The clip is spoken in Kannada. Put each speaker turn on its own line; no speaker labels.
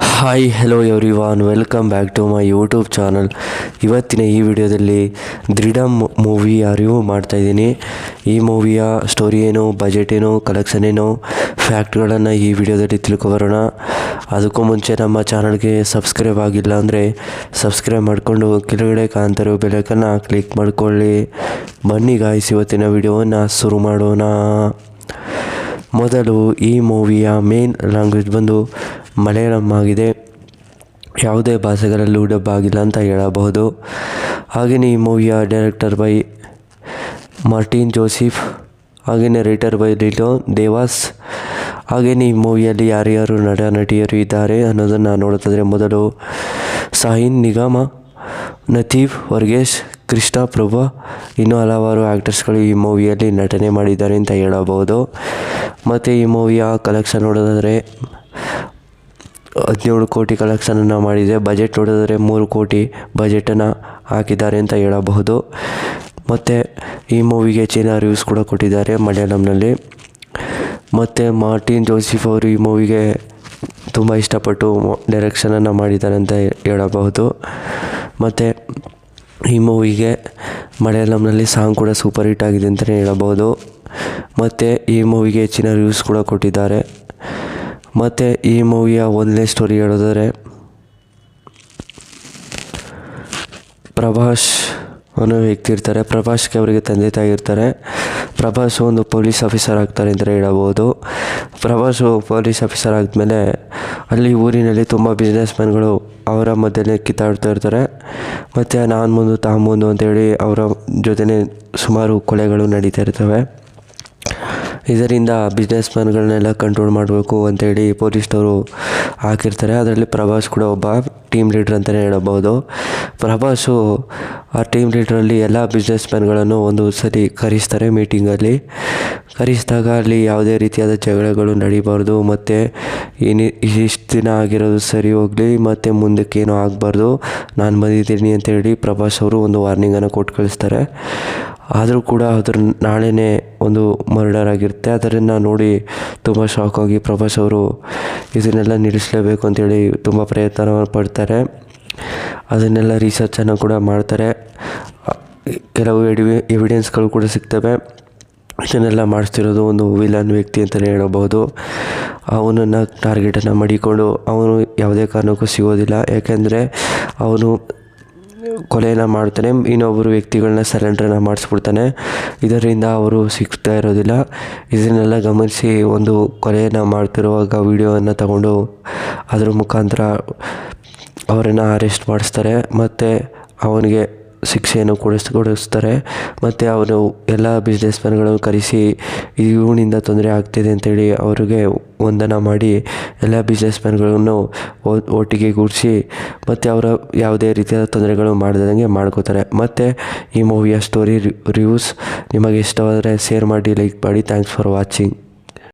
Hi hello everyone, welcome back to my YouTube channel. ಇವತ್ತಿನ ಈ ವಿಡಿಯೋದಲ್ಲಿ ದೃಢ ಮೂವಿಯ ರಿವ್ಯೂ ಮಾಡ್ತಾಯಿದ್ದೀನಿ. ಈ ಮೂವಿಯ ಸ್ಟೋರಿ ಏನು, ಬಜೆಟ್ ಏನು, ಕಲೆಕ್ಷನ್ ಏನು, ಫ್ಯಾಕ್ಟ್ಗಳನ್ನು ಈ ವಿಡಿಯೋದಲ್ಲಿ ತಿಳ್ಕೊಬರೋಣ. ಅದಕ್ಕೂ ಮುಂಚೆ ನಮ್ಮ ಚಾನಲ್ಗೆ ಸಬ್ಸ್ಕ್ರೈಬ್ ಆಗಿಲ್ಲ ಅಂದರೆ ಸಬ್ಸ್ಕ್ರೈಬ್ ಮಾಡಿಕೊಂಡು ಕೆಳಗಡೆ ಕಾಣ್ತಿರೋ ಬೆಲೈಕನ್ನು ಕ್ಲಿಕ್ ಮಾಡಿಕೊಳ್ಳಿ. ಬನ್ನಿ ಗಾಯ್ಸ್, ಇವತ್ತಿನ ವಿಡಿಯೋವನ್ನು ಶುರು ಮಾಡೋಣ. ಮೊದಲು ಈ ಮೂವಿಯ ಮೇನ್ ಲ್ಯಾಂಗ್ವೇಜ್ ಬಂದು ಮಲಯಾಳಂ ಆಗಿದೆ. ಯಾವುದೇ ಭಾಷೆಗಳಲ್ಲೂ ಡಬ್ ಆಗಿಲ್ಲ ಅಂತ ಹೇಳಬಹುದು. ಹಾಗೆಯೇ ಈ ಮೂವಿಯ ಡೈರೆಕ್ಟರ್ ಬೈ ಮಾರ್ಟಿನ್ ಜೋಸೆಫ್, ಹಾಗೆಯೇ ರೈಟರ್ ಬೈ ಲಿಟೋ ದೇವಾಸ್. ಹಾಗೆಯೇ ಈ ಮೂವಿಯಲ್ಲಿ ಯಾರ್ಯಾರು ನಟ ನಟಿಯರು ಇದ್ದಾರೆ ಅನ್ನೋದನ್ನು ನೋಡುತ್ತಿದ್ದರೆ, ಮೊದಲು ಶಾಹೀನ್ ನಿಗಮ, ನತೀಫ್ ವರ್ಗೇಶ್, ಕೃಷ್ಣ ಪ್ರಭಾ, ಇನ್ನೂ ಹಲವಾರು ಆ್ಯಕ್ಟರ್ಸ್ಗಳು ಈ ಮೂವಿಯಲ್ಲಿ ನಟನೆ ಮಾಡಿದ್ದಾರೆ ಅಂತ ಹೇಳಬಹುದು. ಮತ್ತು ಈ ಮೂವಿಯ ಕಲೆಕ್ಷನ್ ನೋಡೋದಾದರೆ 17 ಕೋಟಿ ಕಲೆಕ್ಷನನ್ನು ಮಾಡಿದೆ. ಬಜೆಟ್ ನೋಡಿದರೆ 3 ಕೋಟಿ ಬಜೆಟನ್ನು ಹಾಕಿದ್ದಾರೆ ಅಂತ ಹೇಳಬಹುದು. ಮತ್ತು ಈ ಮೂವಿಗೆ ಚೈನಾ ರಿವ್ಯೂಸ್ ಕೂಡ ಕೊಟ್ಟಿದ್ದಾರೆ ಮಲಯಾಳಂನಲ್ಲಿ. ಮತ್ತು ಮಾರ್ಟಿನ್ ಜೋಸೆಫ್ ಅವರು ಈ ಮೂವಿಗೆ ತುಂಬ ಇಷ್ಟಪಟ್ಟು ಡೈರೆಕ್ಷನನ್ನು ಮಾಡಿದ್ದಾರೆ ಅಂತ ಹೇಳಬಹುದು. ಮತ್ತು ಈ ಮೂವಿಗೆ ಮಲಯಾಳಂನಲ್ಲಿ ಸಾಂಗ್ ಕೂಡ ಸೂಪರ್ ಹಿಟ್ ಆಗಿದೆ ಅಂತಲೇ ಹೇಳಬಹುದು. ಮತ್ತು ಈ ಮೂವಿಗೆ ಹೆಚ್ಚಿನ ರಿವ್ಯೂಸ್ ಕೂಡ ಕೊಟ್ಟಿದ್ದಾರೆ. ಮತ್ತು ಈ ಮೂವಿಯ ಒಂದನೇ ಸ್ಟೋರಿ ಹೇಳೋದಾದರೆ, ಪ್ರಭಾಸ್ ಅನ್ನೋ ವ್ಯಕ್ತಿ ಇರ್ತಾರೆ. ಪ್ರಭಾಸ್ಗೆ ಅವರಿಗೆ ತಂದೆ ತಾಯಿ ಇರ್ತಾರೆ. ಪ್ರಭಾಸ್ ಒಂದು ಪೊಲೀಸ್ ಆಫೀಸರ್ ಆಗ್ತಾರೆ ಅಂತಲೇ ಹೇಳಬಹುದು. ಪ್ರಭಾಸು ಪೊಲೀಸ್ ಆಫೀಸರ್ ಆದಮೇಲೆ ಅಲ್ಲಿ ಊರಿನಲ್ಲಿ ತುಂಬ ಬಿಸ್ನೆಸ್ ಮ್ಯಾನ್ಗಳು ಅವರ ಮಧ್ಯೆ ಕಿತ್ತಾಡ್ತಾ ಇರ್ತಾರೆ. ಮತ್ತು ನಾನು ಮುಂದು ತಾ ಮುಂದು ಅಂತೇಳಿ ಅವರ ಜೊತೆನೇ ಸುಮಾರು ಕೊಲೆಗಳು ನಡೀತಾ ಇರ್ತವೆ. ಇದರಿಂದ ಬಿಸ್ನೆಸ್ ಮ್ಯಾನ್ಗಳನ್ನೆಲ್ಲ ಕಂಟ್ರೋಲ್ ಮಾಡಬೇಕು ಅಂತೇಳಿ ಪೊಲೀಸ್ನವರು ಹಾಕಿರ್ತಾರೆ. ಅದರಲ್ಲಿ ಪ್ರಭಾಸ್ ಕೂಡ ಒಬ್ಬ ಟೀಮ್ ಲೀಡ್ರ್ ಅಂತಲೇ ಹೇಳಬಹುದು. ಪ್ರಭಾಸು ಆ ಟೀಮ್ ಲೀಡ್ರಲ್ಲಿ ಎಲ್ಲ ಬಿಸ್ನೆಸ್ ಮ್ಯಾನ್ಗಳನ್ನು ಒಂದು ಸರಿ ಕರೆಸ್ತಾರೆ ಮೀಟಿಂಗಲ್ಲಿ. ಕರೆಸಿದಾಗ ಅಲ್ಲಿ ಯಾವುದೇ ರೀತಿಯಾದ ಜಗಳಗಳು ನಡೀಬಾರ್ದು, ಮತ್ತು ಇಷ್ಟು ದಿನ ಆಗಿರೋದು ಸರಿ ಹೋಗಲಿ, ಮತ್ತು ಮುಂದಕ್ಕೇನೂ ಆಗಬಾರ್ದು, ನಾನು ಬಂದಿದ್ದೀನಿ ಅಂತೇಳಿ ಪ್ರಭಾಸ್ ಅವರು ಒಂದು ವಾರ್ನಿಂಗನ್ನು ಕೊಟ್ಟು ಕಳಿಸ್ತಾರೆ. ಆದರೂ ಕೂಡ ಅದ್ರ ನಾಳೆನೇ ಒಂದು ಮರ್ಡರ್ ಆಗಿರುತ್ತೆ. ಅದನ್ನು ನೋಡಿ ತುಂಬ ಶಾಕ್ ಆಗಿ ಪ್ರಭಾಸ್ ಅವರು ಇದನ್ನೆಲ್ಲ ನಿಲ್ಲಿಸಲೇಬೇಕು ಅಂತೇಳಿ ತುಂಬ ಪ್ರಯತ್ನ ಪಡ್ತಾರೆ. ಅದನ್ನೆಲ್ಲ ರಿಸರ್ಚನ್ನು ಕೂಡ ಮಾಡ್ತಾರೆ. ಕೆಲವು ಎವಿಡೆನ್ಸ್ಗಳು ಕೂಡ ಸಿಗ್ತವೆ. ಇದನ್ನೆಲ್ಲ ಮಾಡಿಸ್ತಿರೋದು ಒಂದು ವಿಲನ್ ವ್ಯಕ್ತಿ ಅಂತಲೇ ಹೇಳಬಹುದು. ಅವನನ್ನು ಟಾರ್ಗೆಟನ್ನು ಮಾಡಿಕೊಂಡು ಅವನು ಯಾವುದೇ ಕಾರಣಕ್ಕೂ ಸಿಗೋದಿಲ್ಲ. ಯಾಕೆಂದರೆ ಅವನು ಕೊಲೆಯನ್ನು ಮಾಡ್ತಾನೆ, ಇನ್ನೊಬ್ಬರು ವ್ಯಕ್ತಿಗಳನ್ನ ಸರೆಂಡ್ರನ್ನು ಮಾಡಿಸ್ಬಿಡ್ತಾನೆ. ಇದರಿಂದ ಅವರು ಸಿಗ್ತಾ ಇರೋದಿಲ್ಲ. ಇದನ್ನೆಲ್ಲ ಗಮನಿಸಿ ಒಂದು ಕೊಲೆಯನ್ನು ಮಾಡ್ತಿರುವಾಗ ವಿಡಿಯೋವನ್ನು ತಗೊಂಡು ಅದರ ಮುಖಾಂತರ ಅವರನ್ನು ಅರೆಸ್ಟ್ ಮಾಡಿಸ್ತಾರೆ. ಮತ್ತು ಅವನಿಗೆ ಶಿಕ್ಷೆಯನ್ನು ಕೊಡಿಸ್ತಾರೆ. ಮತ್ತು ಅವನು ಎಲ್ಲ ಬಿಸ್ನೆಸ್ ಮ್ಯಾನ್ಗಳನ್ನು ಕರೆಸಿ ಇವನಿಂದ ತೊಂದರೆ ಆಗ್ತಿದೆ ಅಂತೇಳಿ ಅವ್ರಿಗೆ ವಂದನ ಮಾಡಿ ಎಲ್ಲ ಬಿಸ್ನೆಸ್ ಮ್ಯಾನ್ಗಳನ್ನು ಒಟ್ಟಿಗೆ ಕೂರಿಸಿ ಮತ್ತು ಅವರ ಯಾವುದೇ ರೀತಿಯಾದ ತೊಂದರೆಗಳು ಮಾಡದಂಗೆ ಮಾಡ್ಕೋತಾರೆ. ಮತ್ತು ಈ ಮೂವಿಯ ಸ್ಟೋರಿ ರಿವ್ಯೂಸ್ ನಿಮಗೆ ಇಷ್ಟವಾದರೆ ಶೇರ್ ಮಾಡಿ, ಲೈಕ್ ಮಾಡಿ. Thanks for watching.